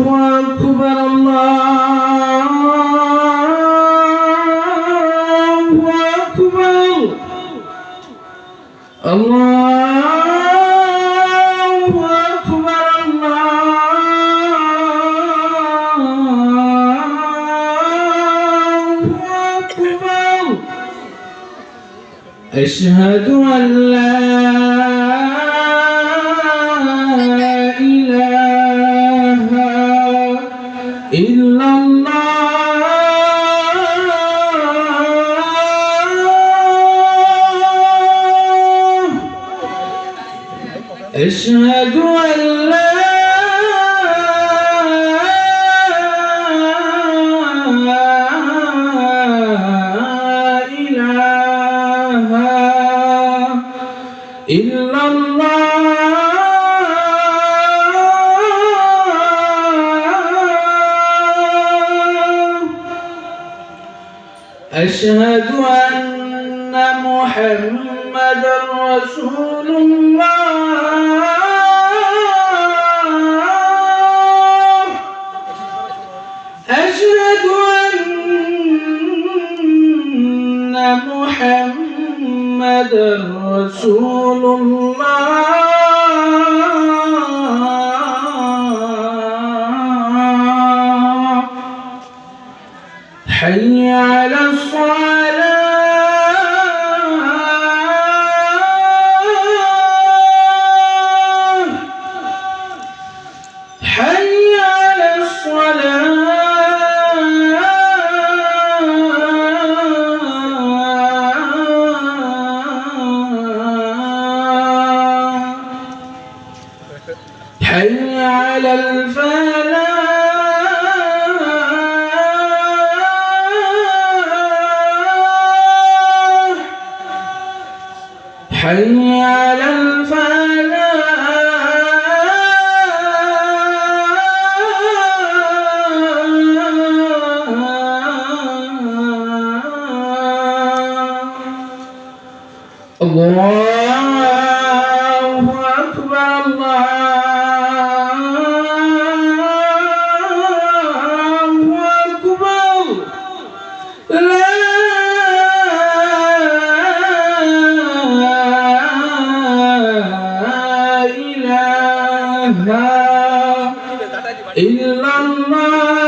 أكبر الله أكبر الله أكبر الله أكبر أشهد أن لا إله إلا الله أشهد أن لا إله إلا الله أشهد أن محمدًا رسول الله أشهد أن محمدًا رسول الله حي على الصلاة حي على الصلاة حي على الفلاح حي على الفلاح الله أكبر الله أكبر لا إله إلا الله